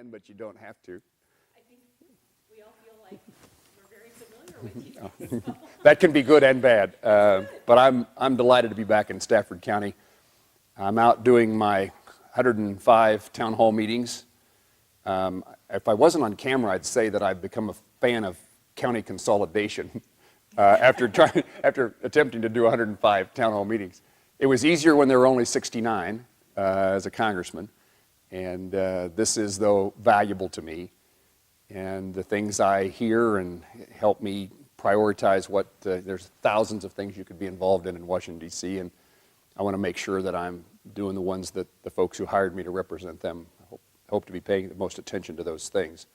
can, but you don't have to. I think we all feel like we're very familiar with you. So. That can be good and bad, but I'm delighted to be back in Stafford County. I'm out doing my 105 town hall meetings. If I wasn't on camera, I'd say that I've become a fan of county consolidation after attempting to do 105 town hall meetings. It was easier when there were only 69 as a congressman, and this is, though, valuable to me. And the things I hear and help me prioritize what, there's thousands of things you could be involved in Washington, D.C., and I want to make sure that I'm doing the ones that the folks who hired me to represent them hope to be paying the most attention to those things.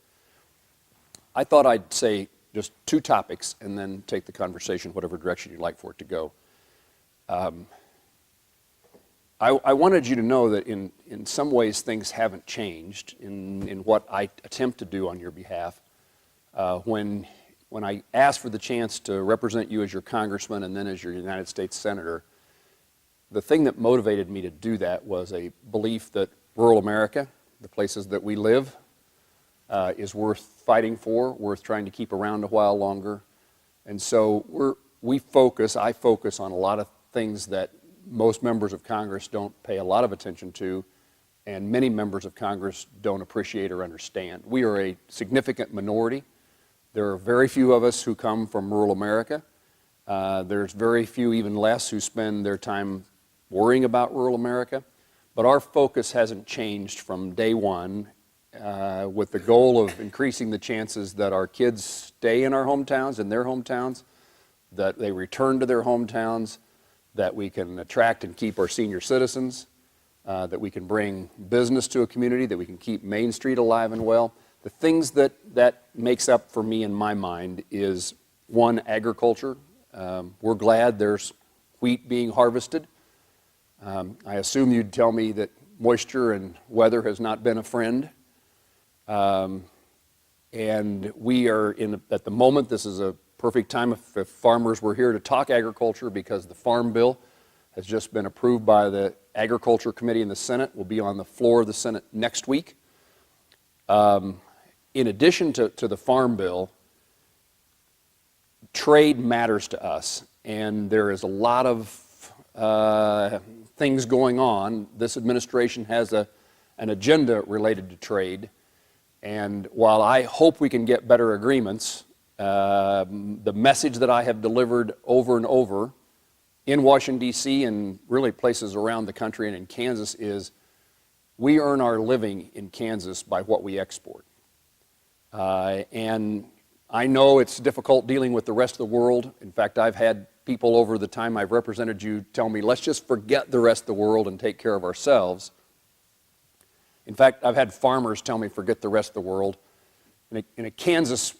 I thought I'd say just two topics and then take the conversation whatever direction you'd like for it to go. I wanted you to know that in some ways things haven't changed in what I attempt to do on your behalf. When I asked for the chance to represent you as your congressman and then as your United States Senator, the thing that motivated me to do that was a belief that rural America, the places that we live, is worth fighting for, worth trying to keep around a while longer. And so I focus on a lot of things that most members of Congress don't pay a lot of attention to, and many members of Congress don't appreciate or understand. We are a significant minority. There are very few of us who come from rural America. There's very few, even less, who spend their time worrying about rural America. But our focus hasn't changed from day one, with the goal of increasing the chances that our kids stay in our hometowns, in their hometowns, that they return to their hometowns, that we can attract and keep our senior citizens, that we can bring business to a community, that we can keep Main Street alive and well. The things that makes up for me in my mind is, one, agriculture. We're glad there's wheat being harvested. I assume you'd tell me that moisture and weather has not been a friend. And we are at the moment, this is a perfect time if farmers were here to talk agriculture, because the Farm Bill has just been approved by the Agriculture Committee in the Senate, will be on the floor of the Senate next week. In addition to the Farm Bill, trade matters to us, and there is a lot of things going on. This administration has an agenda related to trade, and while I hope we can get better agreements, the message that I have delivered over and over in Washington, D.C., and really places around the country and in Kansas is, we earn our living in Kansas by what we export. And I know it's difficult dealing with the rest of the world. In fact, I've had people over the time I've represented you tell me, let's just forget the rest of the world and take care of ourselves. In fact, I've had farmers tell me, forget the rest of the world. In a Kansas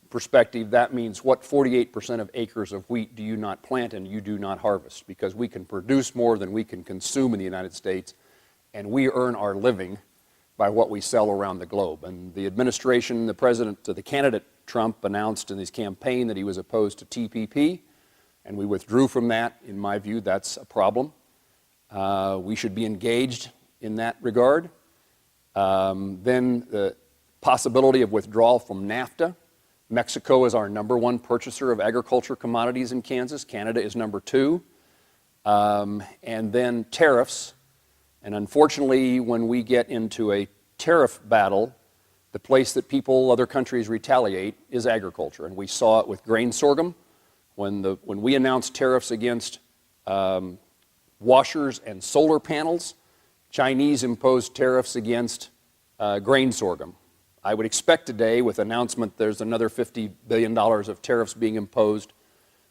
perspective, that means what 48% of acres of wheat do you not plant and you do not harvest? Because we can produce more than we can consume in the United States, and we earn our living by what we sell around the globe. And the administration, the candidate Trump announced in his campaign that he was opposed to TPP, and we withdrew from that. In my view, that's a problem. We should be engaged in that regard. Then the possibility of withdrawal from NAFTA. Mexico is our #1 purchaser of agriculture commodities in Kansas. Canada is #2. And then tariffs. And unfortunately, when we get into a tariff battle, the place that other countries retaliate is agriculture. And we saw it with grain sorghum. When we announced tariffs against washers and solar panels, Chinese imposed tariffs against grain sorghum. I would expect today, with announcement there's another $50 billion of tariffs being imposed,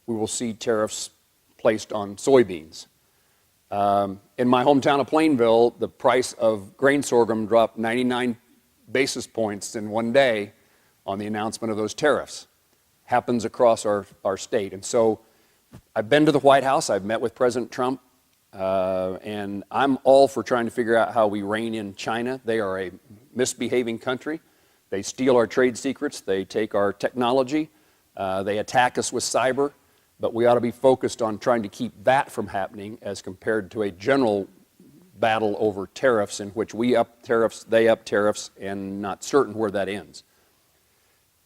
we will see tariffs placed on soybeans. In my hometown of Plainville, the price of grain sorghum dropped 99 basis points in one day on the announcement of those tariffs. Happens across our state. And so I've been to the White House, I've met with President Trump, and I'm all for trying to figure out how we rein in China. They are a misbehaving country. They steal our trade secrets, they take our technology, they attack us with cyber, but we ought to be focused on trying to keep that from happening as compared to a general battle over tariffs in which we up tariffs, they up tariffs, and not certain where that ends.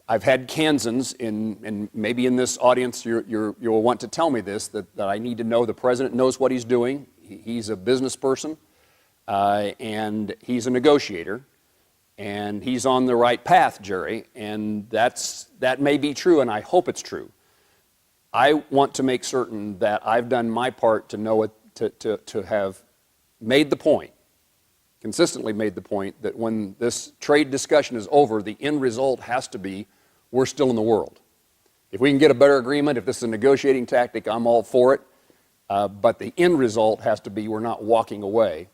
I've had Kansans, and maybe in this audience you'll want to tell me this, that I need to know the president knows what he's doing. He's a business person, and he's a negotiator, and he's on the right path, Jerry, and that may be true, and I hope it's true. I want to make certain that I've done my part to know it, to have made the point, consistently made the point, that when this trade discussion is over, the end result has to be we're still in the world. If we can get a better agreement, if this is a negotiating tactic, I'm all for it. But the end result has to be we're not walking away.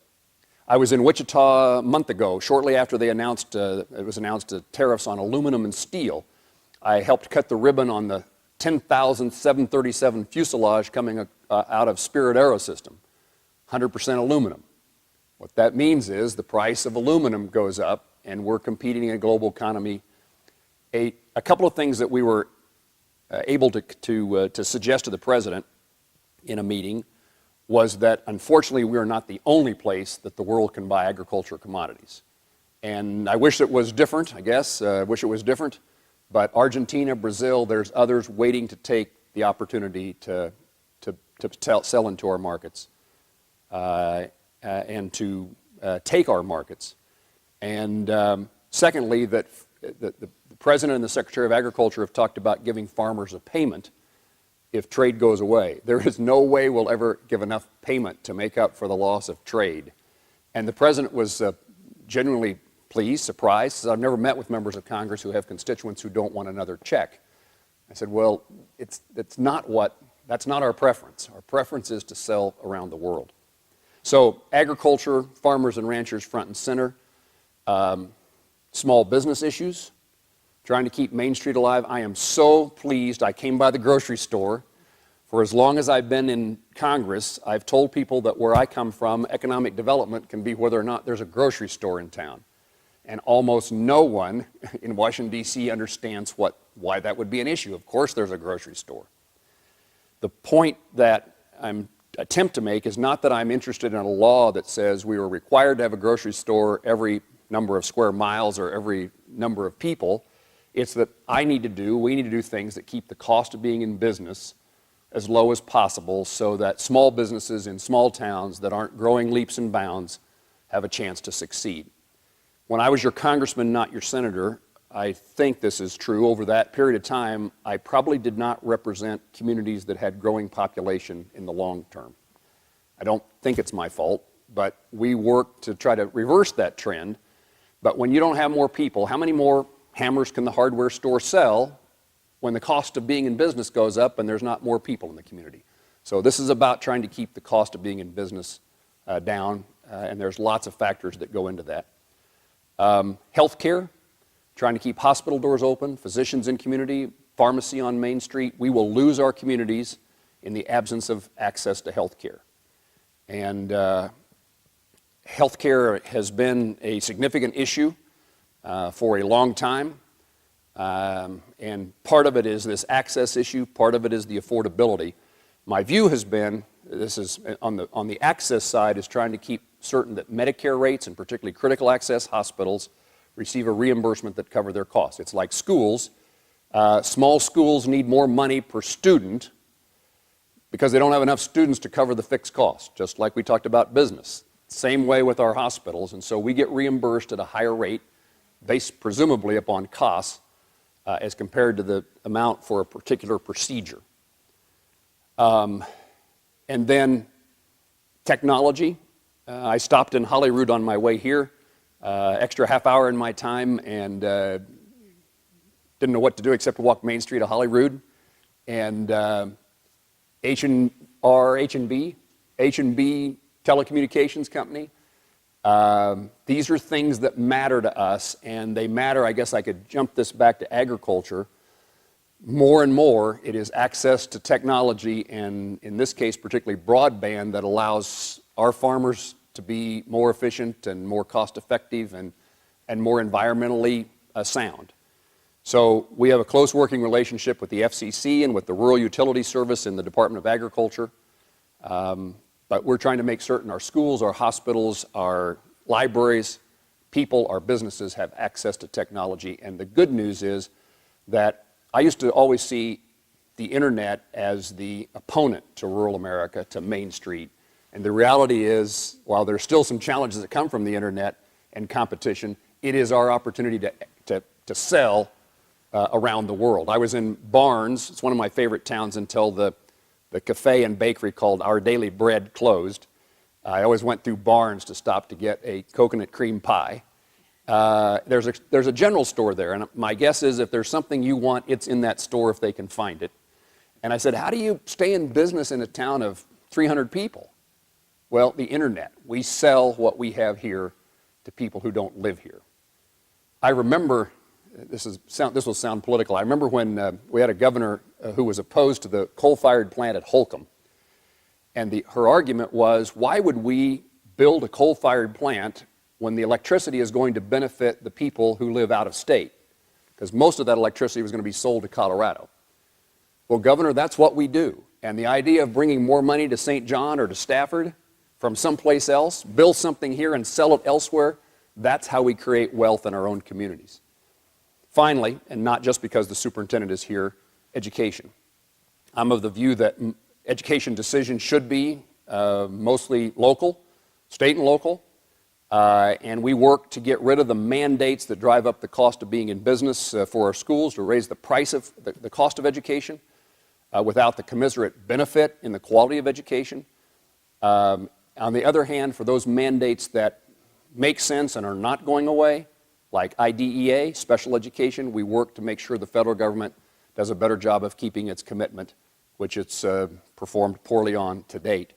I was in Wichita a month ago, shortly after they announced, it was announced tariffs on aluminum and steel. I helped cut the ribbon on the 10,000 737 fuselage coming out of Spirit Aerosystem, 100% aluminum. What that means is the price of aluminum goes up, and we're competing in a global economy. A couple of things that we were able to suggest to the president in a meeting was that, unfortunately, we are not the only place that the world can buy agricultural commodities. And I wish it was different, I guess. I wish it was different. But Argentina, Brazil, there's others waiting to take the opportunity to sell into our markets and to take our markets. And secondly, that the President and the Secretary of Agriculture have talked about giving farmers a payment if trade goes away. There is no way we'll ever give enough payment to make up for the loss of trade. And the President was genuinely pleased, surprised. Says, I've never met with members of Congress who have constituents who don't want another check. I said, well, that's not our preference. Our preference is to sell around the world. So agriculture, farmers and ranchers front and center, small business issues, trying to keep Main Street alive. I am so pleased. I came by the grocery store. For as long as I've been in Congress, I've told people that where I come from, economic development can be whether or not there's a grocery store in town. And almost no one in Washington, D.C. understands why that would be an issue. Of course there's a grocery store. The point that I'm attempt to make is not that I'm interested in a law that says we are required to have a grocery store every number of square miles or every number of people. It's that we need to do things that keep the cost of being in business as low as possible so that small businesses in small towns that aren't growing leaps and bounds have a chance to succeed. When I was your congressman, not your senator, I think this is true. Over that period of time, I probably did not represent communities that had growing population in the long term. I don't think it's my fault, but we worked to try to reverse that trend. But when you don't have more people, how many more hammers can the hardware store sell when the cost of being in business goes up and there's not more people in the community? So this is about trying to keep the cost of being in business down, and there's lots of factors that go into that. Healthcare, trying to keep hospital doors open, physicians in community, pharmacy on Main Street. We will lose our communities in the absence of access to health care. And health care has been a significant issue for a long time. And part of it is this access issue, part of it is the affordability. My view has been, this is on the access side, is trying to keep certain that Medicare rates, and particularly critical access hospitals, receive a reimbursement that cover their costs. It's like schools. Small schools need more money per student because they don't have enough students to cover the fixed costs, just like we talked about business. Same way with our hospitals, and so we get reimbursed at a higher rate based presumably upon costs as compared to the amount for a particular procedure. And then technology. I stopped in Holyrood on my way here, extra half hour in my time, and didn't know what to do except to walk Main Street of Holyrood. And H&B telecommunications company. These are things that matter to us, and they matter. I guess I could jump this back to agriculture. More and more, it is access to technology, and in this case, particularly broadband, that allows our farmers to be more efficient and more cost-effective and more environmentally sound. So we have a close working relationship with the FCC and with the Rural Utilities Service in the Department of Agriculture. But we're trying to make certain our schools, our hospitals, our libraries, people, our businesses have access to technology. And the good news is that I used to always see the internet as the opponent to rural America, to Main Street. And the reality is, while there's still some challenges that come from the internet and competition, it is our opportunity to sell around the world. I was in Barnes. It's one of my favorite towns until the cafe and bakery called Our Daily Bread closed. I always went through Barnes to stop to get a coconut cream pie. There's a general store there, and my guess is if there's something you want, it's in that store if they can find it. And I said, how do you stay in business in a town of 300 people? Well, the internet. We sell what we have here to people who don't live here. I remember, this will sound political, I remember when we had a governor who was opposed to the coal-fired plant at Holcomb. And her argument was, why would we build a coal-fired plant when the electricity is going to benefit the people who live out of state? Because most of that electricity was going to be sold to Colorado. Well, Governor, that's what we do. And the idea of bringing more money to St. John or to Stafford from someplace else, build something here and sell it elsewhere, that's how we create wealth in our own communities. Finally, and not just because the superintendent is here, education. I'm of the view that education decisions should be mostly local, state and local, and we work to get rid of the mandates that drive up the cost of being in business for our schools, to raise the price of the cost of education without the commensurate benefit in the quality of education. On the other hand, for those mandates that make sense and are not going away, like IDEA, special education, we work to make sure the federal government does a better job of keeping its commitment, which it's performed poorly on to date.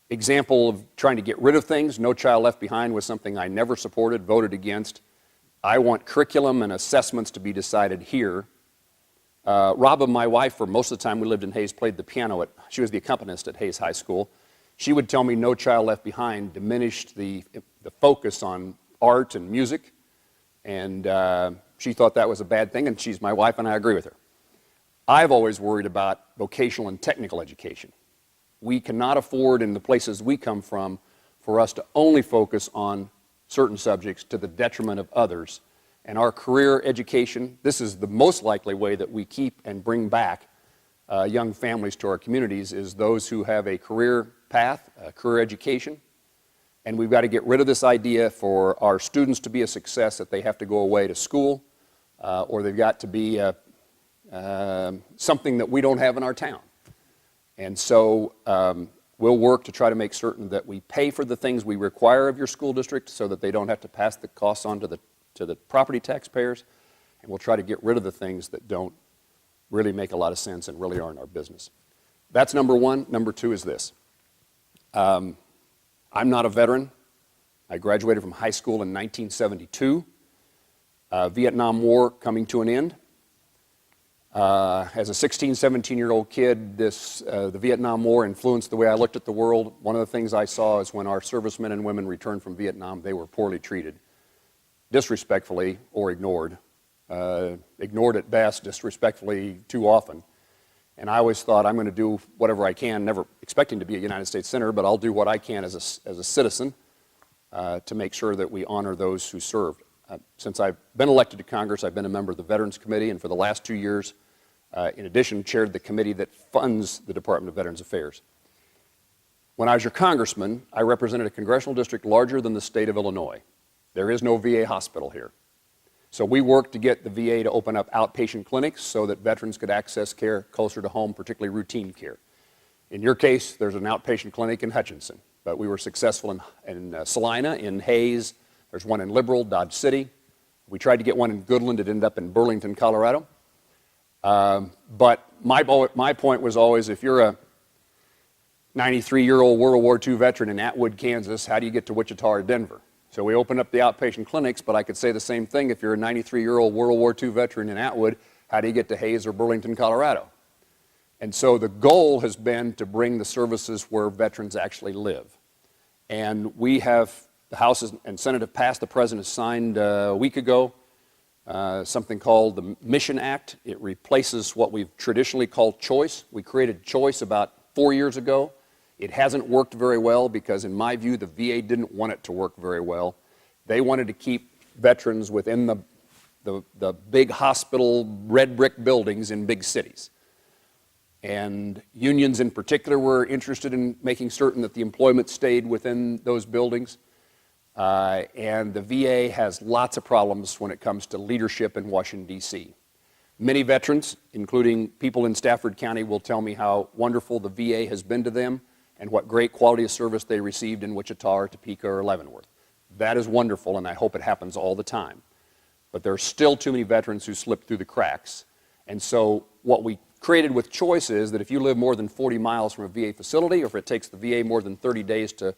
Example of trying to get rid of things, No Child Left Behind was something I never supported, voted against. I want curriculum and assessments to be decided here. Rob, my wife, for most of the time we lived in Hayes, played the piano. She was the accompanist at Hayes High School. She would tell me No Child Left Behind diminished the focus on art and music, and she thought that was a bad thing, and she's my wife, and I agree with her. I've always worried about vocational and technical education. We cannot afford, in the places we come from, for us to only focus on certain subjects to the detriment of others. And our career education, this is the most likely way that we keep and bring back young families to our communities, is those who have a career path, a career education. And we've got to get rid of this idea for our students to be a success that they have to go away to school or they've got to be something that we don't have in our town. And so we'll work to try to make certain that we pay for the things we require of your school district so that they don't have to pass the costs on to the property taxpayers. And we'll try to get rid of the things that don't really make a lot of sense and really aren't our business. That's number one. Number two is this. I'm not a veteran. I graduated from high school in 1972. Vietnam War coming to an end. As a 16, 17-year-old kid, the Vietnam War influenced the way I looked at the world. One of the things I saw is when our servicemen and women returned from Vietnam, they were poorly treated, disrespectfully or ignored. Ignored at best, disrespectfully too often. And I always thought, I'm going to do whatever I can, never expecting to be a United States Senator, but I'll do what I can as a citizen to make sure that we honor those who served. Since I've been elected to Congress, I've been a member of the Veterans Committee, and for the last 2 years, in addition, chaired the committee that funds the Department of Veterans Affairs. When I was your congressman, I represented a congressional district larger than the state of Illinois. There is no VA hospital here. So we worked to get the VA to open up outpatient clinics so that veterans could access care closer to home, particularly routine care. In your case, there's an outpatient clinic in Hutchinson, but we were successful in Salina, in Hayes. There's one in Liberal, Dodge City. We tried to get one in Goodland. It ended up in Burlington, Colorado. But my point was always, if you're a 93-year-old World War II veteran in Atwood, Kansas, how do you get to Wichita or Denver? So we opened up the outpatient clinics, but I could say the same thing if you're a 93-year-old World War II veteran in Atwood, how do you get to Hayes or Burlington, Colorado? And so the goal has been to bring the services where veterans actually live. And we have, the House and Senate have passed, the President signed a week ago, something called the Mission Act. It replaces what we've traditionally called choice. We created choice about 4 years ago. It hasn't worked very well because, in my view, the VA didn't want it to work very well. They wanted to keep veterans within the big hospital, red brick buildings in big cities. And unions in particular were interested in making certain that the employment stayed within those buildings. And the VA has lots of problems when it comes to leadership in Washington, D.C. Many veterans, including people in Stafford County, will tell me how wonderful the VA has been to them and what great quality of service they received in Wichita or Topeka or Leavenworth. That is wonderful, and I hope it happens all the time. But there are still too many veterans who slip through the cracks. And so what we created with Choice is that if you live more than 40 miles from a VA facility, or if it takes the VA more than 30 days to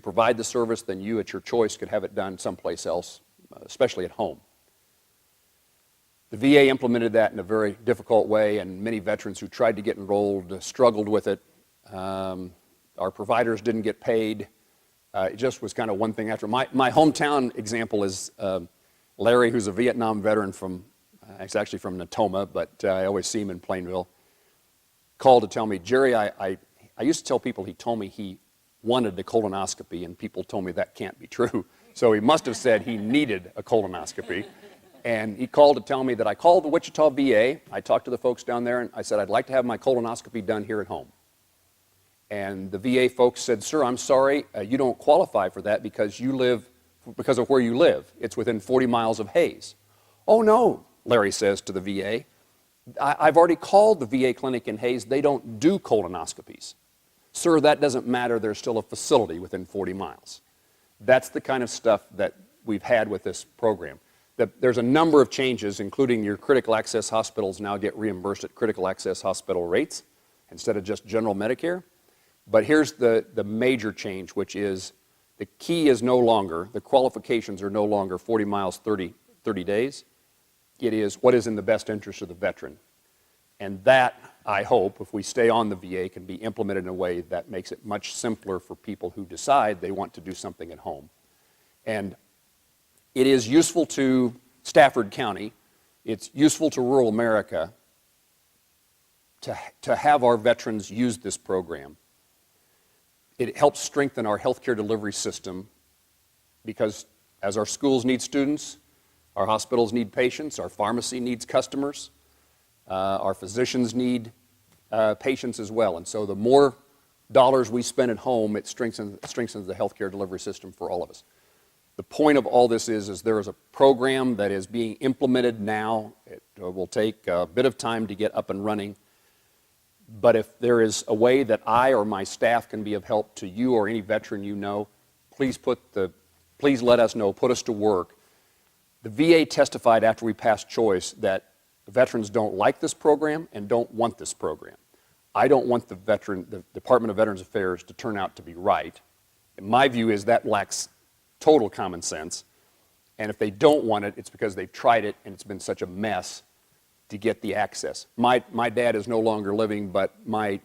provide the service, then you at your choice could have it done someplace else, especially at home. The VA implemented that in a very difficult way, and many veterans who tried to get enrolled struggled with it. Our providers didn't get paid. It just was kind of one thing after. My hometown example is Larry, who's a Vietnam veteran from, he's actually from Natoma, but I always see him in Plainville, called to tell me, Jerry, I used to tell people he told me he wanted a colonoscopy, and people told me that can't be true. So he must have said he needed a colonoscopy. And he called to tell me that I called the Wichita VA. I talked to the folks down there, and I said, I'd like to have my colonoscopy done here at home. And the VA folks said, sir, I'm sorry, you don't qualify for that because of where you live. It's within 40 miles of Hayes. Oh, no, Larry says to the VA. I've already called the VA clinic in Hayes. They don't do colonoscopies. Sir, that doesn't matter. There's still a facility within 40 miles. That's the kind of stuff that we've had with this program. There's a number of changes, including your critical access hospitals now get reimbursed at critical access hospital rates instead of just general Medicare. But here's the major change, which is the key is no longer, the qualifications are no longer 40 miles, 30 days. It is what is in the best interest of the veteran. And that, I hope, if we stay on the VA, can be implemented in a way that makes it much simpler for people who decide they want to do something at home. And it is useful to Stafford County, it's useful to rural America to have our veterans use this program. It helps strengthen our healthcare delivery system because as our schools need students, our hospitals need patients, our pharmacy needs customers, our physicians need patients as well. And so the more dollars we spend at home, it strengthens the healthcare delivery system for all of us. The point of all this is there is a program that is being implemented now. It will take a bit of time to get up and running. But if there is a way that I or my staff can be of help to you or any veteran you know, please let us know, put us to work. The VA testified after we passed Choice that the veterans don't like this program and don't want this program. I don't want the Department of Veterans Affairs to turn out to be right. And my view is that lacks total common sense. And if they don't want it, it's because they've tried it and it's been such a mess to get the access. My dad is no longer living, but my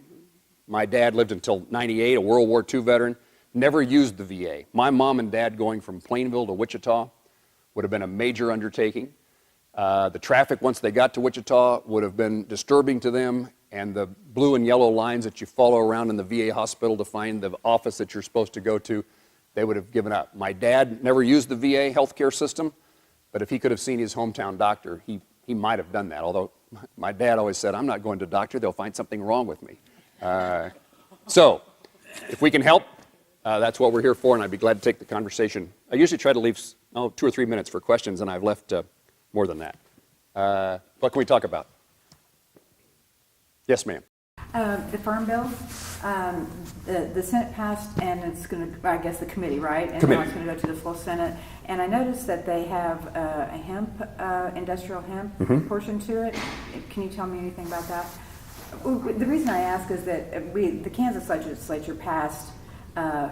dad lived until 98, a World War II veteran, never used the VA. My mom and dad going from Plainville to Wichita would have been a major undertaking. The traffic once they got to Wichita would have been disturbing to them, and the blue and yellow lines that you follow around in the VA hospital to find the office that you're supposed to go to, they would have given up. My dad never used the VA healthcare system, but if he could have seen his hometown doctor, he might have done that, although my dad always said, I'm not going to a doctor, they'll find something wrong with me. So, if we can help, that's what we're here for, and I'd be glad to take the conversation. I usually try to leave 2 or 3 minutes for questions, and I've left more than that. What can we talk about? Yes, ma'am. The Farm Bill, the Senate passed, and it's going to, I guess, the committee, right? And Committee. now it's going to go to the full Senate. And I noticed that they have a hemp, industrial hemp portion to it. Can you tell me anything about that? The reason I ask is that the Kansas legislature passed a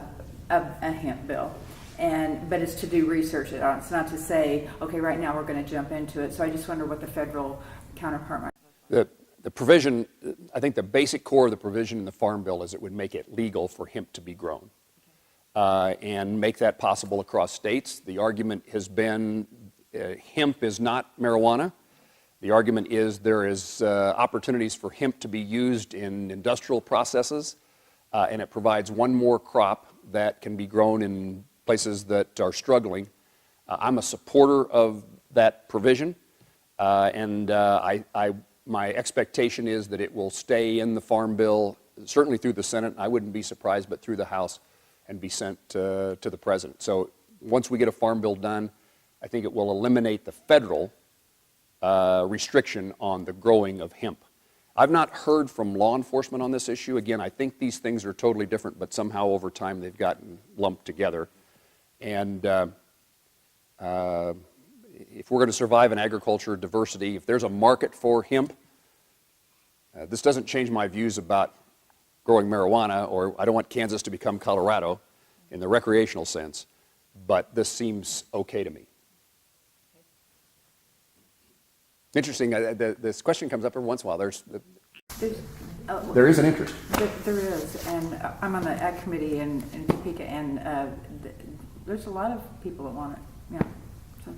hemp bill. But it's to do research. It's not to say, okay, right now we're going to jump into it. So I just wonder what the federal counterpart might. The provision, I think the basic core of the provision in the Farm Bill is it would make it legal for hemp to be grown and make that possible across states. The argument has been hemp is not marijuana. The argument is there is opportunities for hemp to be used in industrial processes and it provides one more crop that can be grown in places that are struggling. I'm a supporter of that provision, and my expectation is that it will stay in the Farm Bill, certainly through the Senate. I wouldn't be surprised, but through the House, and be sent to the President. So once we get a Farm Bill done, I think it will eliminate the federal restriction on the growing of hemp. I've not heard from law enforcement on this issue. Again, I think these things are totally different, but somehow over time they've gotten lumped together. And if we're going to survive in agriculture diversity, if there's a market for hemp, this doesn't change my views about growing marijuana, or I don't want Kansas to become Colorado in the recreational sense, but this seems okay to me. Interesting, this question comes up every once in a while. There is an interest. There is, and I'm on the Ag Committee in Topeka, and there's a lot of people that want it, yeah. So.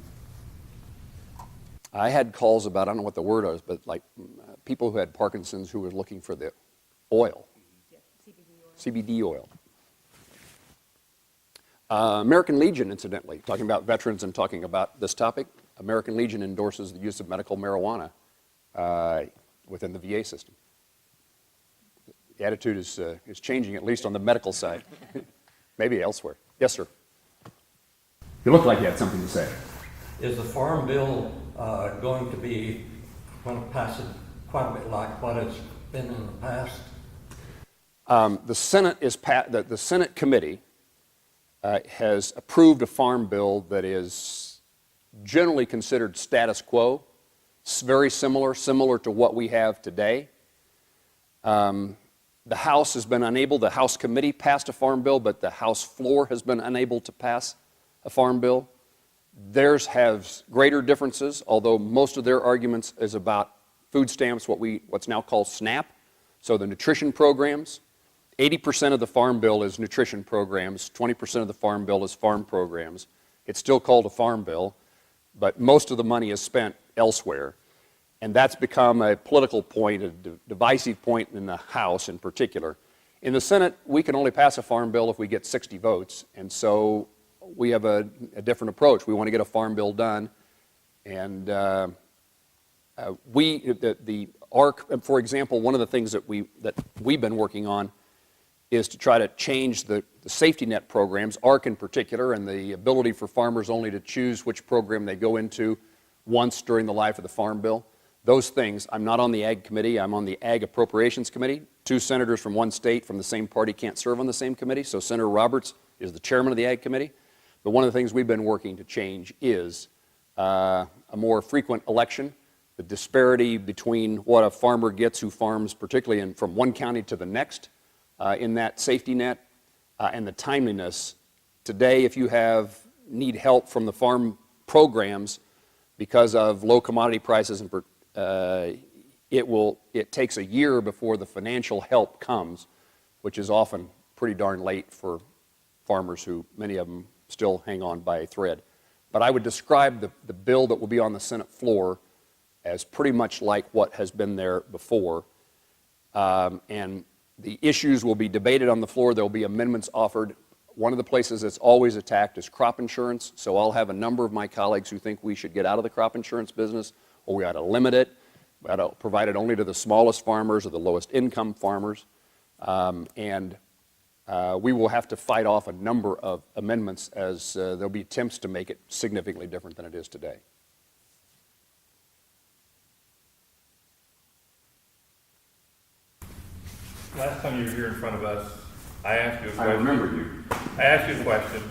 I had calls about, I don't know what the word is, but like people who had Parkinson's who were looking for the oil. CBD oil. American Legion, incidentally, talking about veterans and talking about this topic, American Legion endorses the use of medical marijuana within the VA system. The attitude is changing, at least on the medical side. Maybe elsewhere. Yes, sir. You look like you had something to say. Is the Farm Bill going to be, when it passes, quite a bit like what it's been in the past? The Senate committee has approved a farm bill that is generally considered status quo. It's very similar to what we have today. The House has been unable, the House committee passed a farm bill, but the House floor has been unable to pass a farm bill. Theirs has greater differences, although most of their arguments is about food stamps, what's now called SNAP, so the nutrition programs. 80% of the farm bill is nutrition programs, 20% of the farm bill is farm programs. It's still called a farm bill, but most of the money is spent elsewhere. And that's become a political point, a divisive point in the House in particular. In the Senate, we can only pass a farm bill if we get 60 votes, and so we have a different approach. We want to get a farm bill done, and the ARC, for example, one of the things that we've been working on is to try to change the safety net programs, ARC in particular, and the ability for farmers only to choose which program they go into once during the life of the farm bill. Those things, I'm not on the Ag Committee, I'm on the Ag Appropriations Committee. Two senators from one state from the same party can't serve on the same committee, so Senator Roberts is the chairman of the Ag Committee. But one of the things we've been working to change is a more frequent election, the disparity between what a farmer gets who farms, particularly from one county to the next, in that safety net, and the timeliness. Today, if you need help from the farm programs because of low commodity prices, and it takes a year before the financial help comes, which is often pretty darn late for farmers who, many of them, still hang on by a thread. But I would describe the bill that will be on the Senate floor as pretty much like what has been there before. And the issues will be debated on the floor. There will be amendments offered. One of the places that's always attacked is crop insurance. So I'll have a number of my colleagues who think we should get out of the crop insurance business, or we ought to limit it. We ought to provide it only to the smallest farmers or the lowest income farmers. We will have to fight off a number of amendments as there'll be attempts to make it significantly different than it is today. Last time you were here in front of us, I asked you a question. I remember you. I asked you a question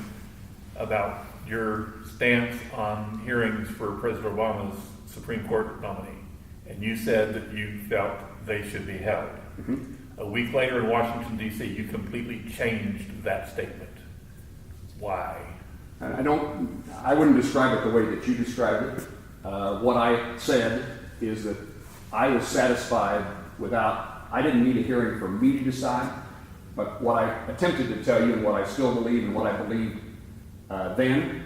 about your stance on hearings for President Obama's Supreme Court nominee, and you said that you felt they should be held. Mm-hmm. A week later in Washington, D.C., you completely changed that statement. Why? I wouldn't describe it the way that you described it. What I said is that I was satisfied I didn't need a hearing for me to decide, but what I attempted to tell you and what I still believe and what I believed then,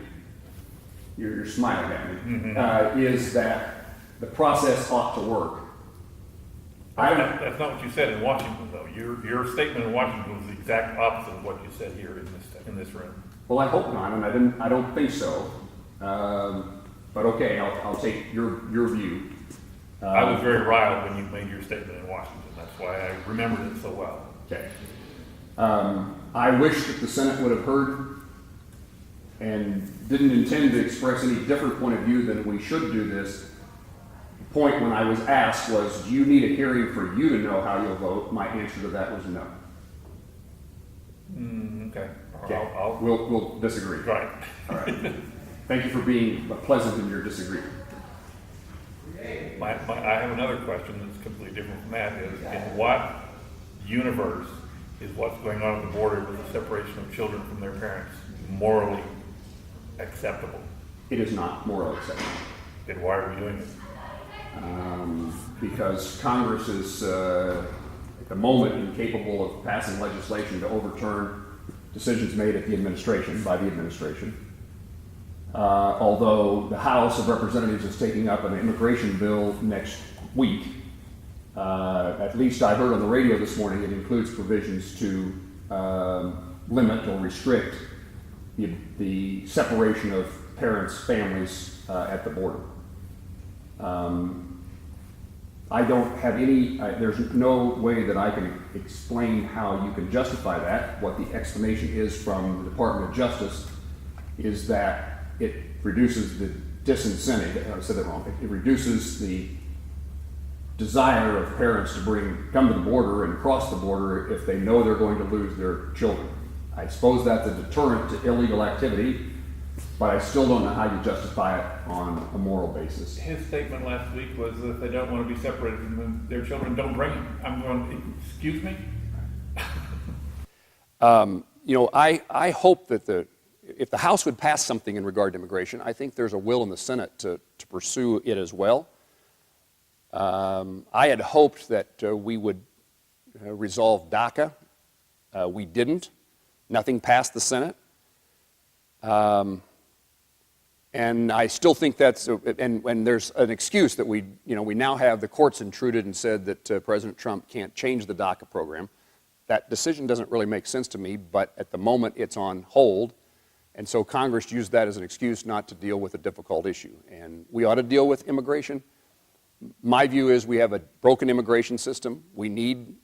you're smiling at me, is that the process ought to work. That's not what you said in Washington, though. Your statement in Washington was the exact opposite of what you said here in this room. Well, I hope not, and I don't think so. But okay, I'll take your view. I was very riled when you made your statement in Washington. That's why I remembered it so well. Okay. I wish that the Senate would have heard and didn't intend to express any different point of view than we should do this. The point when I was asked was, do you need a hearing for you to know how you'll vote? My answer to that was no. Okay. Okay. I'll We'll disagree. Right. All right. Thank you for being pleasant in your disagreement. I have another question that's completely different from that. Is in what universe is what's going on at the border with the separation of children from their parents morally acceptable? It is not morally acceptable. Then why are we doing it? Because Congress is, at the moment, incapable of passing legislation to overturn decisions made at the administration, by the administration. Although the House of Representatives is taking up an immigration bill next week, at least I heard on the radio this morning, it includes provisions to limit or restrict the separation of parents, families at the border. I don't have any, there's no way that I can explain how you can justify that. What the explanation is from the Department of Justice is that it reduces the disincentive, I said that wrong, it reduces the desire of parents to come to the border and cross the border if they know they're going to lose their children. I suppose that's a deterrent to illegal activity, but I still don't know how you justify it on a moral basis. His statement last week was that if they don't want to be separated from their children, don't bring them. I'm going, excuse me? I hope that if the House would pass something in regard to immigration, I think there's a will in the Senate to pursue it as well. I had hoped that we would resolve DACA. We didn't. Nothing passed the Senate. And I still think that's, and there's an excuse that we now have the courts intruded and said that President Trump can't change the DACA program. That decision doesn't really make sense to me, but at the moment it's on hold. And so Congress used that as an excuse not to deal with a difficult issue. And we ought to deal with immigration. My view is we have a broken immigration system. We need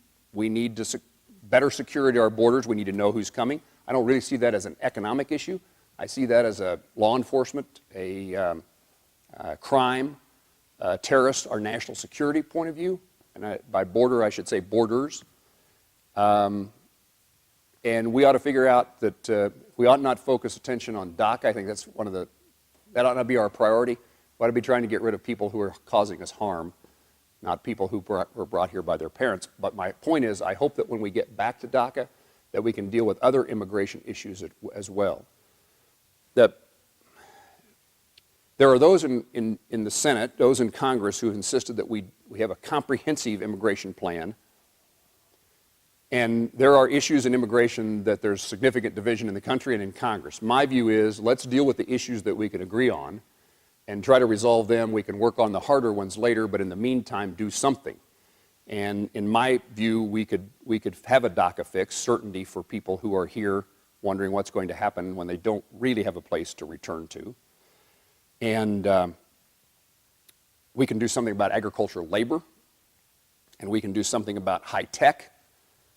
better security at our borders. We need to know who's coming. I don't really see that as an economic issue. I see that as a law enforcement, a crime, terrorist, our national security point of view. And by border, I should say borders. And we ought to figure out that we ought not focus attention on DACA. I think that's that ought not be our priority. We ought to be trying to get rid of people who are causing us harm, not people who were brought here by their parents. But my point is, I hope that when we get back to DACA, that we can deal with other immigration issues as well. That there are those in the Senate, those in Congress who have insisted that we have a comprehensive immigration plan. And there are issues in immigration that there's significant division in the country and in Congress. My view is let's deal with the issues that we can agree on and try to resolve them. We can work on the harder ones later, but in the meantime, do something. And in my view, we could have a DACA fix, certainty for people who are here wondering what's going to happen when they don't really have a place to return to. And we can do something about agricultural labor, and we can do something about high tech.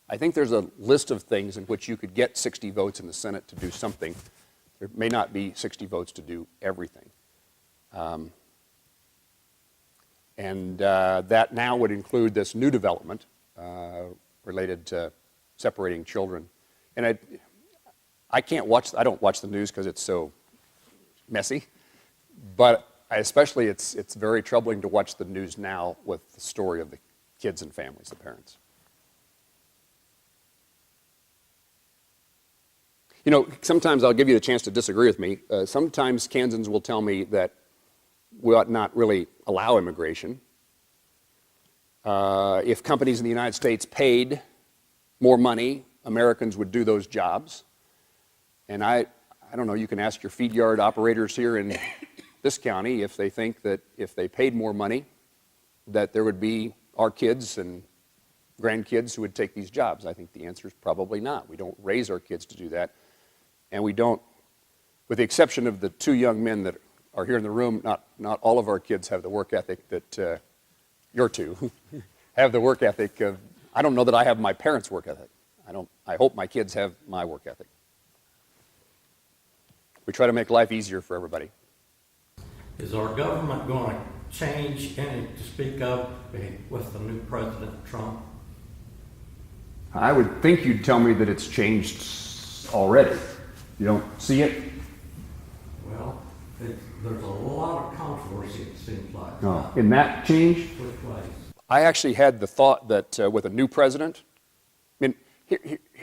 I think there's a list of things in which you could get 60 votes in the Senate to do something. There may not be 60 votes to do everything. That now would include this new development related to separating children. And I don't watch the news because it's so messy, but especially it's very troubling to watch the news now with the story of the kids and families, the parents. Sometimes I'll give you the chance to disagree with me. Sometimes Kansans will tell me that we ought not really allow immigration. If companies in the United States paid more money, Americans would do those jobs. And I don't know, you can ask your feed yard operators here in this county if they think that if they paid more money, that there would be our kids and grandkids who would take these jobs? I think the answer is probably not. We don't raise our kids to do that. And we don't, with the exception of the two young men that are here in the room, not all of our kids have the work ethic that your two have the work ethic of, I don't know that I have my parents' work ethic. I hope my kids have my work ethic. We try to make life easier for everybody. Is our government going to change any to speak of with the new President Trump? I would think you'd tell me that it's changed already. You don't see it? Well, there's a lot of controversy, it seems like. Oh, in that change? Which ways? I actually had the thought that with a new president, I mean,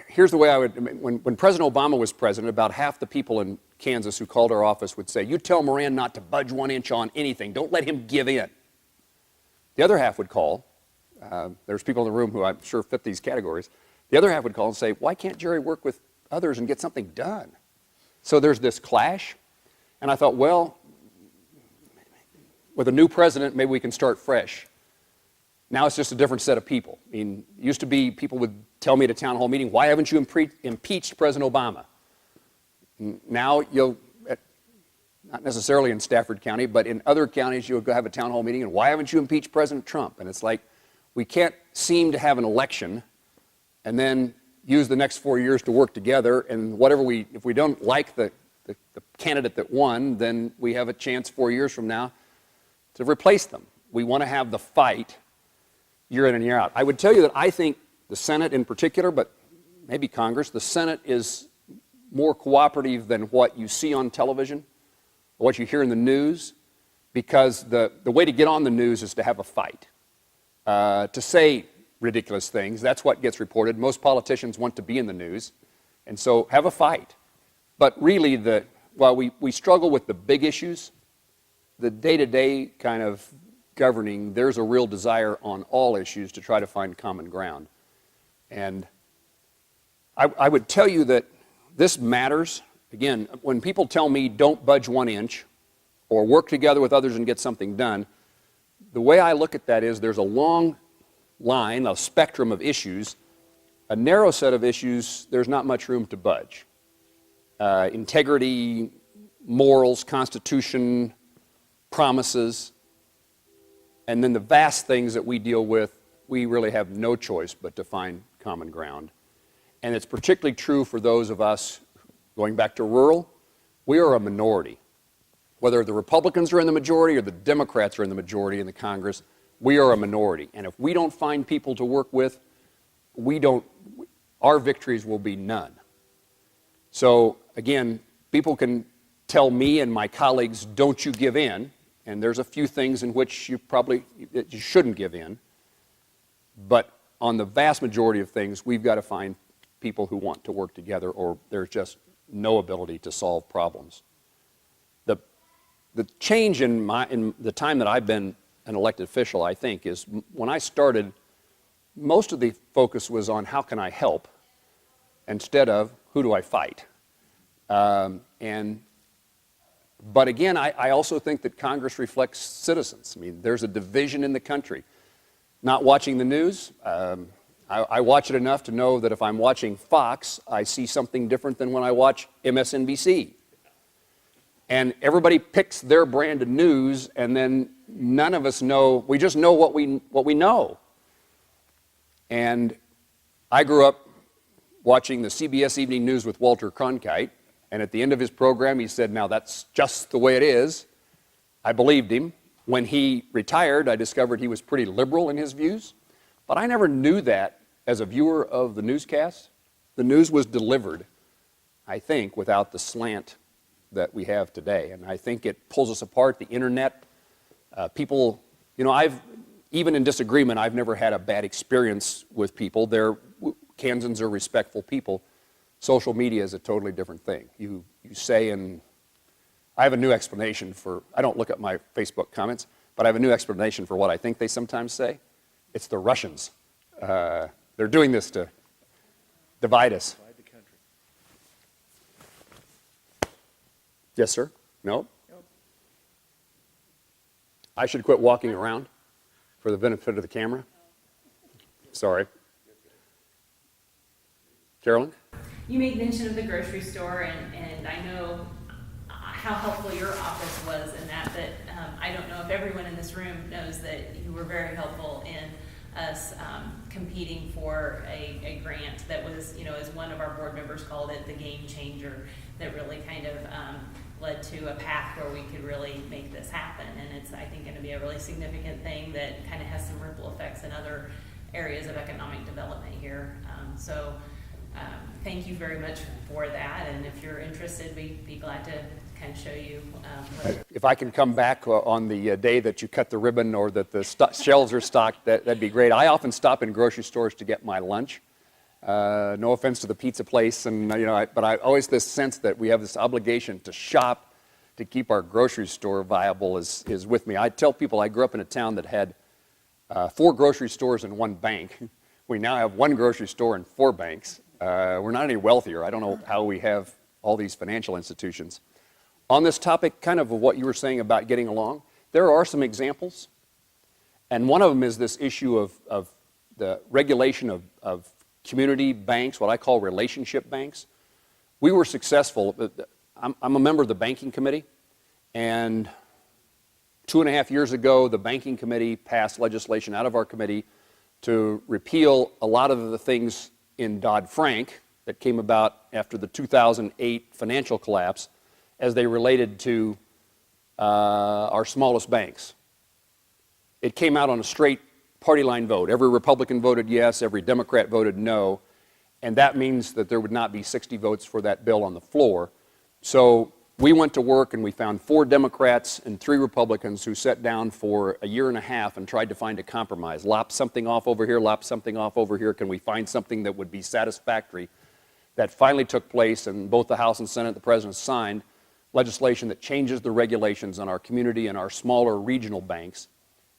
here's the way I would, when President Obama was president, about half the people in Kansas who called our office would say, you tell Moran not to budge 1 inch on anything. Don't let him give in. The other half would call. There's people in the room who I'm sure fit these categories. The other half would call and say, why can't Jerry work with others and get something done? So there's this clash. And I thought, well, with a new president, maybe we can start fresh. Now it's just a different set of people. I mean, it used to be people would tell me at a town hall meeting, why haven't you impeached President Obama? Now you'll, not necessarily in Stafford County, but in other counties you'll go have a town hall meeting and why haven't you impeached President Trump? And it's like, we can't seem to have an election and then use the next 4 years to work together, and if we don't like the candidate that won, then we have a chance 4 years from now to replace them. We want to have the fight year in and year out. I would tell you that I think the Senate in particular, but maybe Congress, the Senate is more cooperative than what you see on television, or what you hear in the news, because the way to get on the news is to have a fight. To say ridiculous things, that's what gets reported. Most politicians want to be in the news, and so have a fight. But really, while we struggle with the big issues, the day-to-day kind of governing, there's a real desire on all issues to try to find common ground. And I would tell you that this matters. Again, when people tell me don't budge 1 inch or work together with others and get something done, the way I look at that is there's a long line, a spectrum of issues. A narrow set of issues, there's not much room to budge. Integrity, morals, constitution, promises, and then the vast things that we deal with, we really have no choice but to find common ground. And it's particularly true for those of us, going back to rural, we are a minority. Whether the Republicans are in the majority or the Democrats are in the majority in the Congress, we are a minority. And if we don't find people to work with, our victories will be none. So again, people can tell me and my colleagues, don't you give in, and there's a few things in which you shouldn't give in, but on the vast majority of things, we've got to find people who want to work together, or there's just no ability to solve problems. The change in the time that I've been an elected official, I think, is when I started, most of the focus was on how can I help instead of who do I fight. But again, I also think that Congress reflects citizens. I mean, there's a division in the country. Not watching the news, I watch it enough to know that if I'm watching Fox, I see something different than when I watch MSNBC. And everybody picks their brand of news, and then none of us know, we just know what we know. And I grew up watching the CBS Evening News with Walter Cronkite, and at the end of his program he said, now that's just the way it is. I believed him. When he retired, I discovered he was pretty liberal in his views, but I never knew that as a viewer of the newscast. The news was delivered, I think, without the slant that we have today, and I think it pulls us apart. The internet, people, even in disagreement, I've never had a bad experience with people. Kansans are respectful people. Social media is a totally different thing. You say, and I have a new explanation for, I don't look at my Facebook comments, but I have a new explanation for what I think they sometimes say. It's the Russians. They're doing this to divide us. Yes, sir? No? I should quit walking around for the benefit of the camera? Sorry. Carolyn? You made mention of the grocery store, and I know how helpful your office was in that, but I don't know if everyone in this room knows that you were very helpful in us competing for a grant that was, as one of our board members called it, the game changer, that really kind of led to a path where we could really make this happen. And it's, I think, going to be a really significant thing that kind of has some ripple effects in other areas of economic development here. Thank you very much for that. And if you're interested, we'd be glad to kind of show you. If I can come back on the day that you cut the ribbon or that the shelves are stocked, that'd be great. I often stop in grocery stores to get my lunch. No offense to the pizza place, and but I always this sense that we have this obligation to shop to keep our grocery store viable is with me. I tell people I grew up in a town that had 4 grocery stores and 1 bank. We now have 1 grocery store and 4 banks. We're not any wealthier. I don't know how we have all these financial institutions. On this topic, kind of what you were saying about getting along, there are some examples. And one of them is this issue of the regulation of community banks, what I call relationship banks. We were successful. I'm a member of the banking committee, and 2.5 years ago, the banking committee passed legislation out of our committee to repeal a lot of the things in Dodd-Frank that came about after the 2008 financial collapse as they related to our smallest banks. It came out on a straight party line vote. Every Republican voted yes, every Democrat voted no, and that means that there would not be 60 votes for that bill on the floor. So we went to work and we found 4 Democrats and 3 Republicans who sat down for a year and a half and tried to find a compromise. Lop something off over here, lop something off over here. Can we find something that would be satisfactory? That finally took place, and both the House and Senate, the President signed legislation that changes the regulations on our community and our smaller regional banks.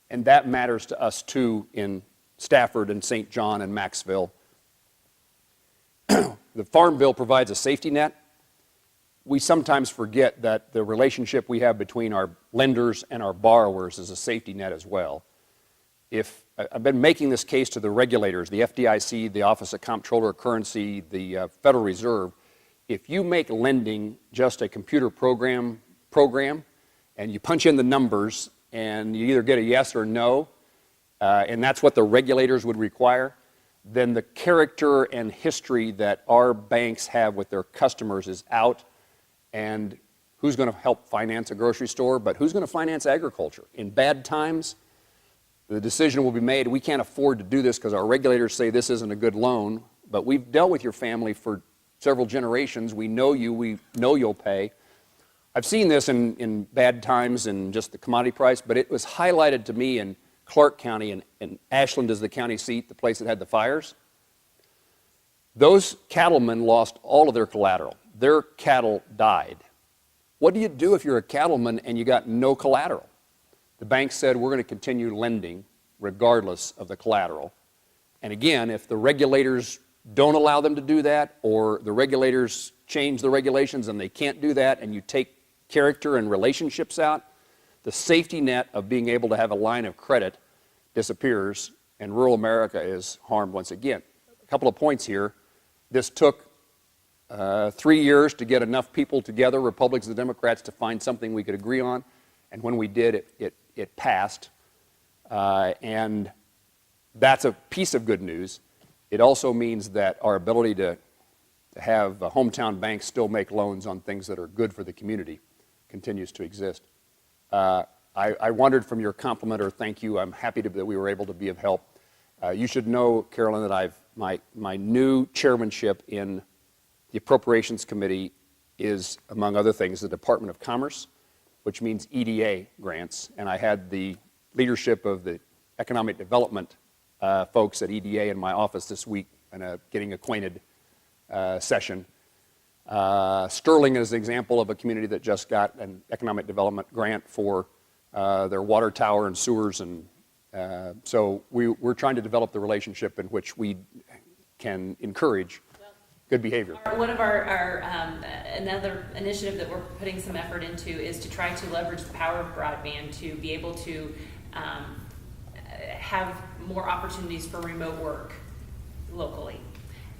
And that matters to us too in Stafford and St. John and Maxville. The Farm Bill provides a safety net. We sometimes forget that the relationship we have between our lenders and our borrowers is a safety net as well. I've been making this case to the regulators, the FDIC, the Office of Comptroller of Currency, the Federal Reserve. If you make lending just a computer program, and you punch in the numbers and you either get a yes or no, and that's what the regulators would require, then the character and history that our banks have with their customers is out. And who's going to help finance a grocery store, but who's going to finance agriculture? In bad times, the decision will be made, we can't afford to do this because our regulators say this isn't a good loan, but we've dealt with your family for several generations. We know you, we know you'll pay. I've seen this in bad times and just the commodity price, but it was highlighted to me in Clark County, and Ashland is the county seat, the place that had the fires. Those cattlemen lost all of their collateral. Their cattle died. What do you do if you're a cattleman and you got no collateral? The bank said, we're going to continue lending regardless of the collateral. And again, if the regulators don't allow them to do that, or the regulators change the regulations and they can't do that, and you take character and relationships out, the safety net of being able to have a line of credit disappears, and rural America is harmed once again. A couple of points here. This took 3 years to get enough people together, Republicans and Democrats, to find something we could agree on. And when we did, it passed. And that's a piece of good news. It also means that our ability to have hometown banks still make loans on things that are good for the community continues to exist. I wondered from your compliment or thank you, I'm happy that we were able to be of help. You should know, Carolyn, that my new chairmanship in the Appropriations Committee is, among other things, the Department of Commerce, which means EDA grants. And I had the leadership of the economic development folks at EDA in my office this week in a getting acquainted session. Sterling is an example of a community that just got an economic development grant for their water tower and sewers. And so we're trying to develop the relationship in which we can encourage good behavior. One of our another initiative that we're putting some effort into is to try to leverage the power of broadband to be able to have more opportunities for remote work locally.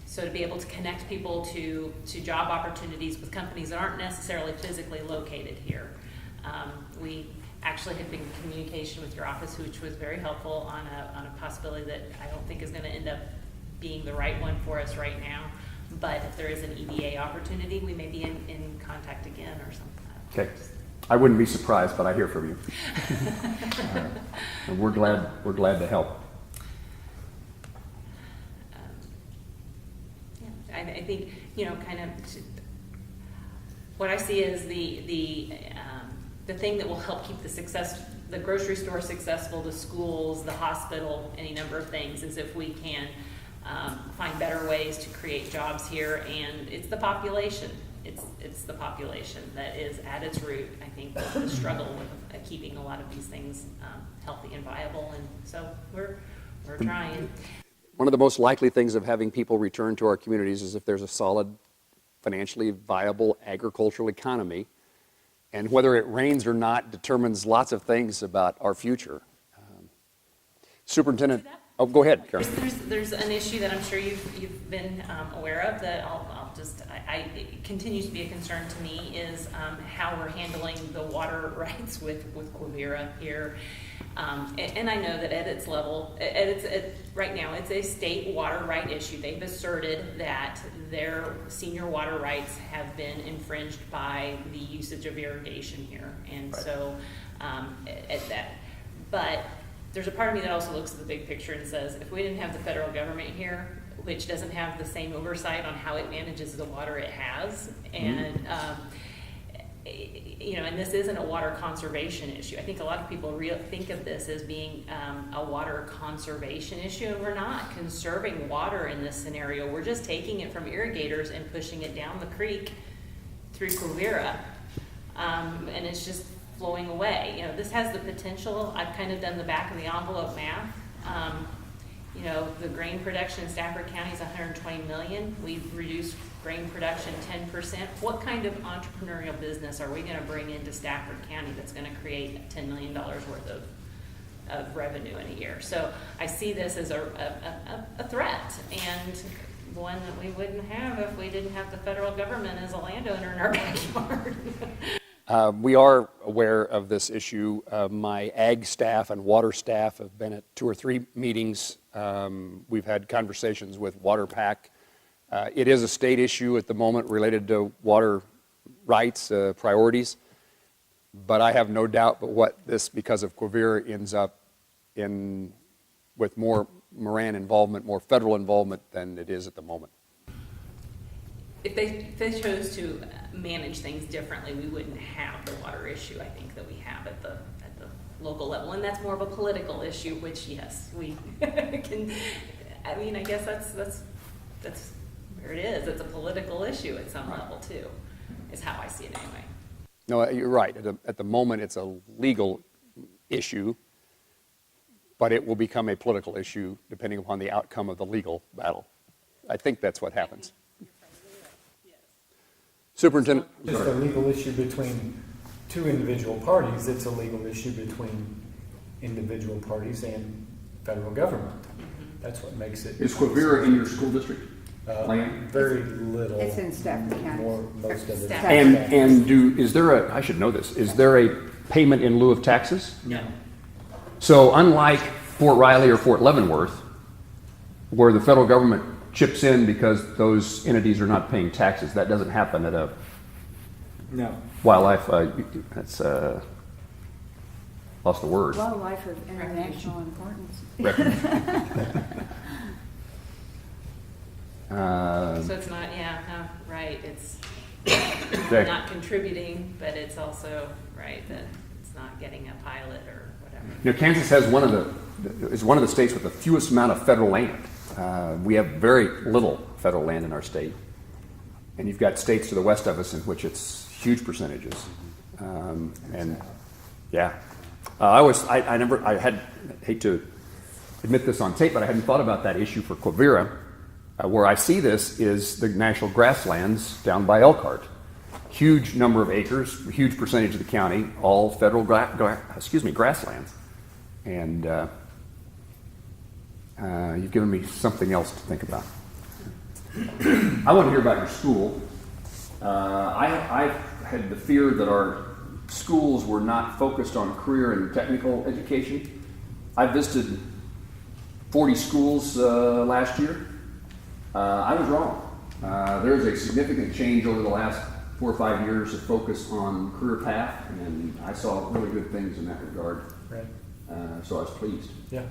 So to be able to connect people to job opportunities with companies that aren't necessarily physically located here. We actually have been in communication with your office, which was very helpful on a possibility that I don't think is going to end up being the right one for us right now. But if there is an EBA opportunity, we may be in contact again or something. Okay. I wouldn't be surprised, but I hear from you. And we're glad to help. Yeah, I think, kind of what I see is the thing that will help keep the grocery store successful, the schools, the hospital, any number of things, is if we can find better ways to create jobs here. And it's the population. It's the population that is at its root, I think, the struggle with keeping a lot of these things healthy and viable. And so we're trying. One of the most likely things of having people return to our communities is if there's a solid, financially viable agricultural economy. And whether it rains or not determines lots of things about our future. Superintendent, oh, go ahead, Karen. There's an issue that I'm sure you've been aware of that it continues to be a concern to me is how we're handling the water rights with Quivira here. And I know that at its level, right now, it's a state water right issue. They've asserted that their senior water rights have been infringed by the usage of irrigation here. And right. So, but there's a part of me that also looks at the big picture and says, if we didn't have the federal government here, which doesn't have the same oversight on how it manages the water it has, and and this isn't a water conservation issue. I think a lot of people think of this as being a water conservation issue, and we're not conserving water in this scenario. We're just taking it from irrigators and pushing it down the creek through Quivira, and it's just flowing away. This has the potential. I've kind of done the back of the envelope math. The grain production in Stafford County is 120 million. We've reduced grain production 10%. What kind of entrepreneurial business are we going to bring into Stafford County that's going to create $10 million worth of revenue in a year? So I see this as a threat, and one that we wouldn't have if we didn't have the federal government as a landowner in our backyard. We are aware of this issue. My ag staff and water staff have been at 2 or 3 meetings. We've had conversations with Water Pack. It is a state issue at the moment related to water rights, priorities. But I have no doubt but what this, because of Quivira, ends up with more Moran involvement, more federal involvement than it is at the moment. If they chose to manage things differently, we wouldn't have the water issue, I think, that we have at the local level. And that's more of a political issue, which, yes, we can, I guess that's where it is. It's a political issue at some level, too, is how I see it anyway. No, you're right. At the moment, it's a legal issue, but it will become a political issue depending upon the outcome of the legal battle. I think that's what happens. Superintendent? Just a legal issue between 2 individual parties. It's a legal issue between individual parties and federal government. That's what makes it. Is Quivira in your school district? Land? Very little. It's in Stafford County. Most of it. Stafford. Is there I should know this, is there a payment in lieu of taxes? No. So unlike Fort Riley or Fort Leavenworth, where the federal government chips in because those entities are not paying taxes, that doesn't happen at a wildlife, that's, lost the word. Wildlife of international importance. So it's not, right, it's not contributing, but it's also, right, that it's not getting a pilot or whatever. Kansas has is one of the states with the fewest amount of federal land. We have very little federal land in our state. And you've got states to the west of us in which it's huge percentages. I hate to admit this on tape, but I hadn't thought about that issue for Quivira. Where I see this is the national grasslands down by Elkhart. Huge number of acres, huge percentage of the county, all federal grasslands. And You've given me something else to think about. I want to hear about your school. I've had the fear that our schools were not focused on career and technical education. I visited 40 schools last year. I was wrong. There's a significant change over the last 4 or 5 years of focus on career path, and I saw really good things in that regard. Right. So I was pleased. Yeah.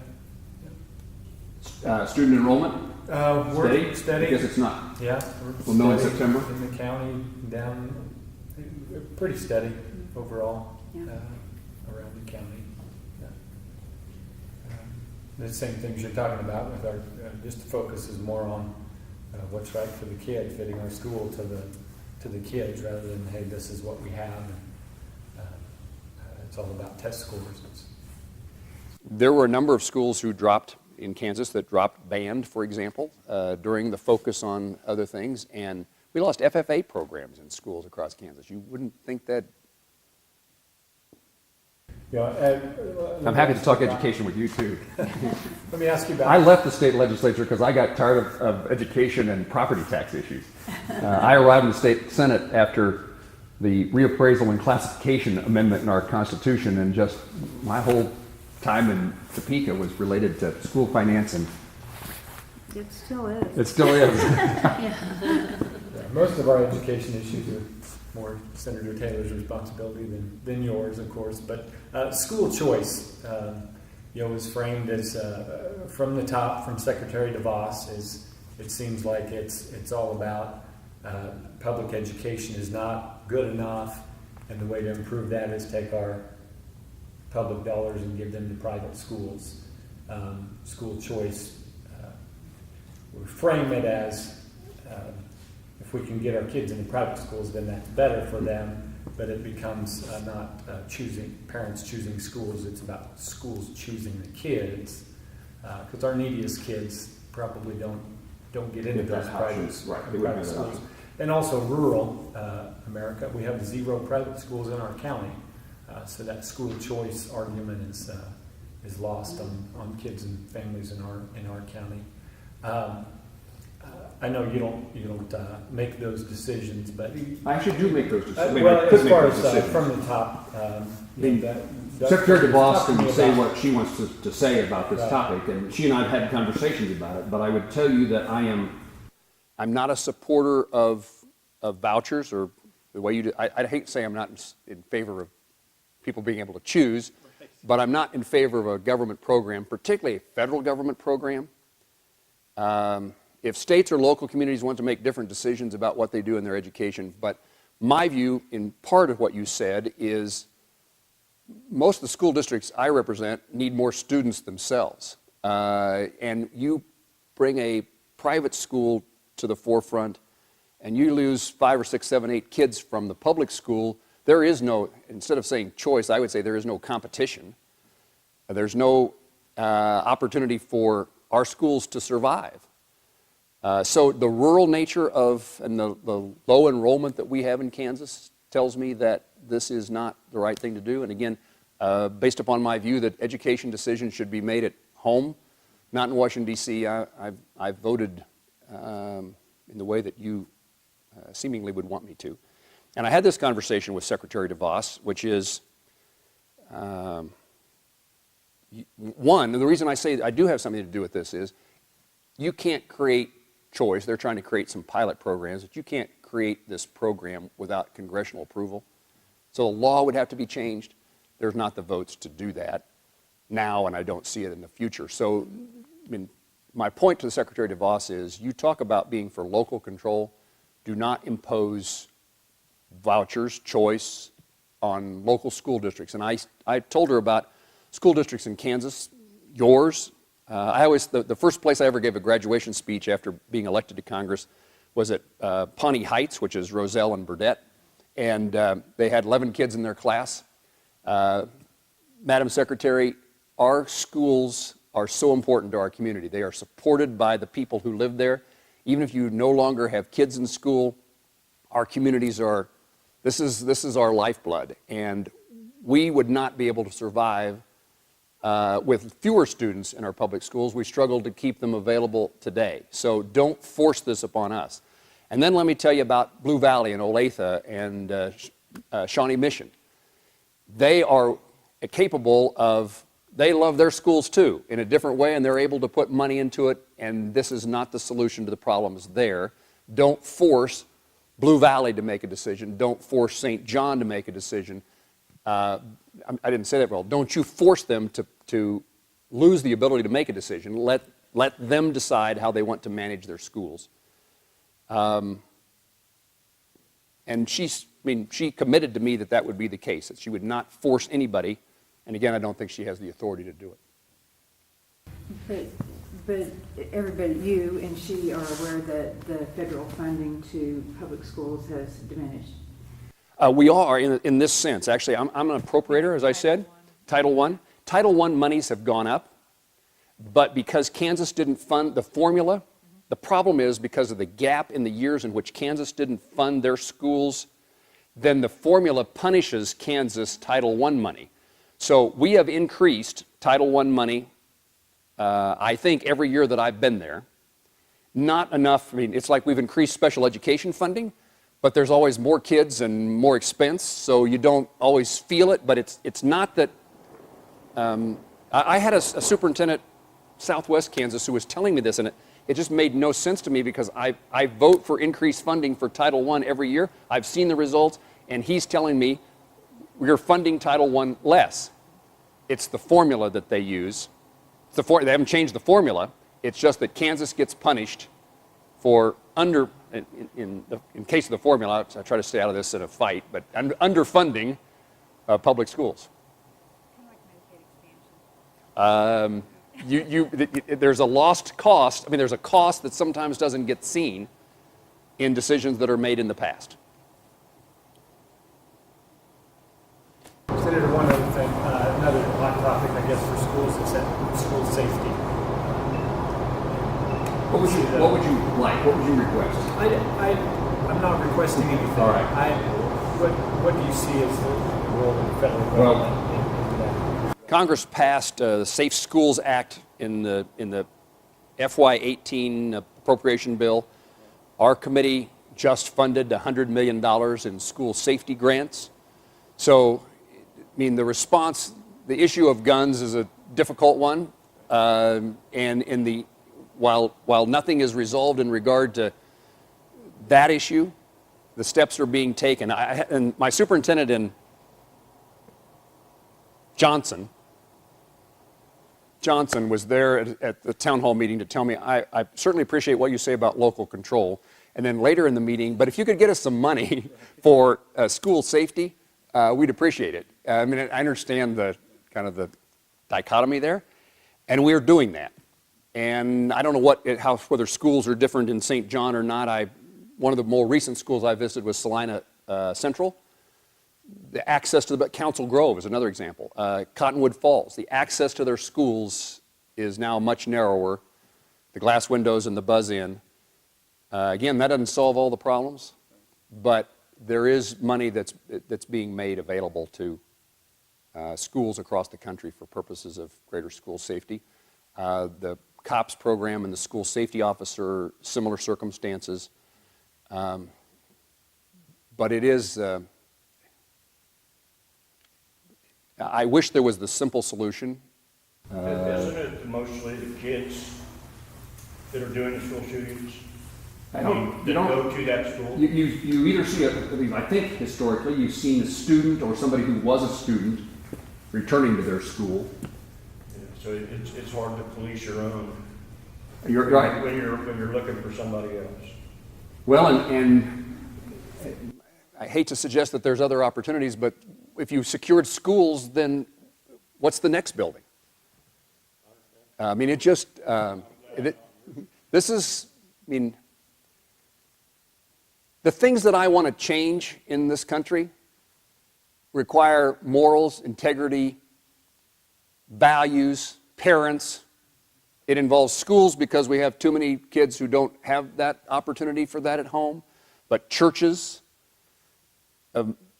Student enrollment? We're steady. Because it's not. Yeah. We'll know in steady September? In the county, down, pretty steady overall, Yeah. around the county. Yeah. The same things you're talking about with our, just the focus is more on what's right for the kid, fitting our school to the kids rather than, hey, this is what we have. And, it's all about test scores. There were a number of schools who dropped in Kansas that dropped band, for example, during the focus on other things, and we lost FFA programs in schools across Kansas. You wouldn't think that. Yeah, I'm happy to talk education with you too. Let me ask you about. I left the state legislature because I got tired of education and property tax issues. I arrived in the state senate after the reappraisal and classification amendment in our Constitution, and just my whole time in Topeka was related to school finance, and It still is. it still is. Yeah, most of our education issues are more Senator Taylor's responsibility than yours, of course. But school choice, was framed as from the top, from Secretary DeVos. It seems like it's all about public education is not good enough, and the way to improve that is take our public dollars and give them to private schools. School choice, we frame it as if we can get our kids into private schools, then that's better for them, but it becomes not parents choosing schools, it's about schools choosing the kids, because our neediest kids probably don't get into those private schools. And also rural America, we have 0 private schools in our county. So that school choice argument is lost on kids and families in our county. I know you don't make those decisions, but I actually do make those decisions. well, as far as from the top, Secretary DeVos can say about- what she wants to say about this Right. topic, and she and I have had conversations about it. But I would tell you that I'm not a supporter of vouchers or the way you do. I'd hate to say I'm not in favor of people being able to choose, but I'm not in favor of a government program, particularly a federal government program. If states or local communities want to make different decisions about what they do in their education, but my view in part of what you said is most of the school districts I represent need more students themselves. And you bring a private school to the forefront and you lose 5 or 6, 7, 8 kids from the public school, there is no, instead of saying choice, I would say there is no competition. There's no opportunity for our schools to survive. So the rural nature and the low enrollment that we have in Kansas tells me that this is not the right thing to do. And again, based upon my view that education decisions should be made at home, not in Washington, D.C., I've voted in the way that you seemingly would want me to. And I had this conversation with Secretary DeVos, which is, one, and the reason I say I do have something to do with this is, you can't create choice. They're trying to create some pilot programs, but you can't create this program without congressional approval. So the law would have to be changed. There's not the votes to do that now, and I don't see it in the future. So, I mean, my point to the Secretary DeVos is, you talk about being for local control. Do not impose vouchers, choice on local school districts. And I told her about school districts in Kansas, yours. The first place I ever gave a graduation speech after being elected to Congress was at Pawnee Heights, which is Roselle and Burdett. And they had 11 kids in their class. Madam Secretary, our schools are so important to our community. They are supported by the people who live there. Even if you no longer have kids in school, our communities are, this is our lifeblood. And we would not be able to survive with fewer students in our public schools, we struggle to keep them available today. So don't force this upon us. And then let me tell you about Blue Valley and Olathe and Shawnee Mission. They are capable of, they love their schools too in a different way, and they're able to put money into it, and this is not the solution to the problems there. Don't force Blue Valley to make a decision. Don't force St. John to make a decision. I didn't say that well. Don't you force them to lose the ability to make a decision. Let them decide how they want to manage their schools. And she committed to me that that would be the case, that she would not force anybody. And again, I don't think she has the authority to do it. But everybody, you and she are aware that the federal funding to public schools has diminished. We are in this sense. Actually, I'm an appropriator, as I said. Title I. Title I monies have gone up, but because Kansas didn't fund the formula, the problem is because of the gap in the years in which Kansas didn't fund their schools, then the formula punishes Kansas Title I money. So we have increased Title I money, I think, every year that I've been there. Not enough, it's like we've increased special education funding, but there's always more kids and more expense, so you don't always feel it, but it's not that, I had a superintendent, Southwest Kansas, who was telling me this, and it just made no sense to me because I vote for increased funding for Title I every year. I've seen the results, and he's telling me we're funding Title I less. It's the formula that they use. They haven't changed the formula. It's just that Kansas gets punished for in case of the formula, I try to stay out of this in a fight, but underfunding public schools. There's a lost cost. There's a cost that sometimes doesn't get seen in decisions that are made in the past. Senator, one other thing, another hot topic, I guess, for schools is that school safety. What would you like? What would you request? I'm not requesting anything. All right. What do you see as the role of the federal government in that? Congress passed the Safe Schools Act in the FY18 appropriation bill. Our committee just funded $100 million in school safety grants. So, the response, the issue of guns is a difficult one, and while nothing is resolved in regard to that issue, the steps are being taken. And my superintendent in Johnson was there at the town hall meeting to tell me, I certainly appreciate what you say about local control. And then later in the meeting, but if you could get us some money for school safety, we'd appreciate it. I understand the kind of the dichotomy there, and we're doing that. And I don't know whether schools are different in St. John or not. One of the more recent schools I visited was Salina Central. The access to Council Grove is another example. Cottonwood Falls, the access to their schools is now much narrower. The glass windows and the buzz-in. Again, that doesn't solve all the problems, but there is money that's being made available to schools across the country for purposes of greater school safety. The COPS program and the school safety officer, similar circumstances. But it is, I wish there was the simple solution. Isn't it mostly the kids that are doing the school shootings? That go to that school? You either see, I think historically, you've seen a student or somebody who was a student returning to their school. Yeah, so it's hard to police your own. You're right. When you're looking for somebody else. Well, and I hate to suggest that there's other opportunities, but if you secured schools, then what's the next building? The things that I want to change in this country require morals, integrity, values, parents. It involves schools because we have too many kids who don't have that opportunity for that at home, but churches,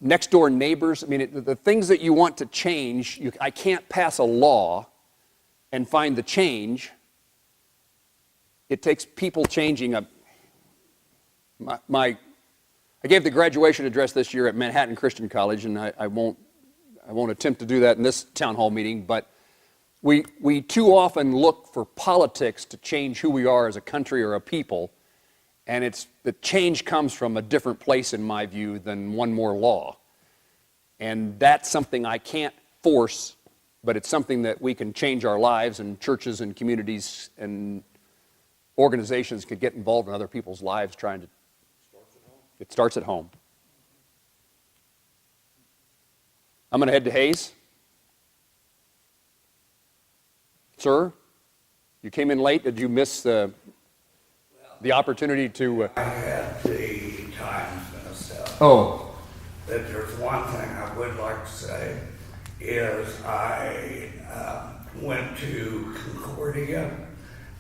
next door neighbors. The things that you want to change, I can't pass a law and find the change, it takes people changing. I gave the graduation address this year at Manhattan Christian College, and I won't attempt to do that in this town hall meeting, but we too often look for politics to change who we are as a country or a people, and the change comes from a different place, in my view, than one more law. And that's something I can't force, but it's something that we can change our lives, and churches and communities and organizations could get involved in other people's lives trying to. It starts at home. I'm going to head to Hayes. Sir, you came in late. Did you miss the opportunity to? I had the Times myself. Oh. But there's one thing I would like to say is I went to Concordia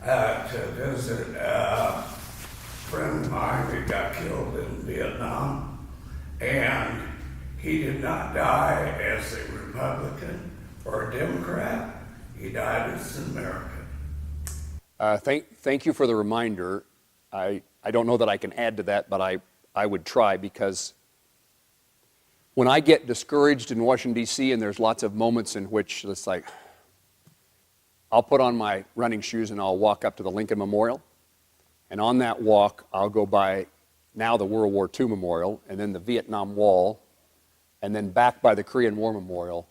to visit a friend of mine who got killed in Vietnam, and he did not die as a Republican or a Democrat. He died as an American. Thank you for the reminder. I don't know that I can add to that, but I would try, because when I get discouraged in Washington, D.C., and there's lots of moments in which it's like, I'll put on my running shoes and I'll walk up to the Lincoln Memorial, and on that walk, I'll go by now the World War II Memorial, and then the Vietnam Wall, and then back by the Korean War Memorial.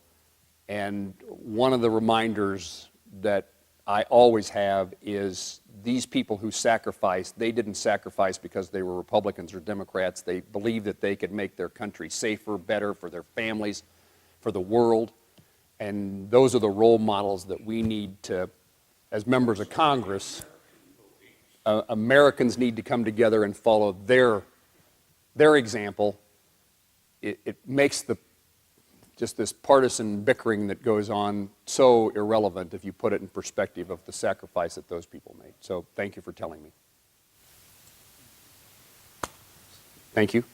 And one of the reminders that I always have is these people who sacrificed, they didn't sacrifice because they were Republicans or Democrats. They believed that they could make their country safer, better for their families, for the world. And those are the role models that we need to, as members of Congress, Americans need to come together and follow their example. It makes just this partisan bickering that goes on so irrelevant if you put it in perspective of the sacrifice that those people made. So thank you for telling me. Thank you.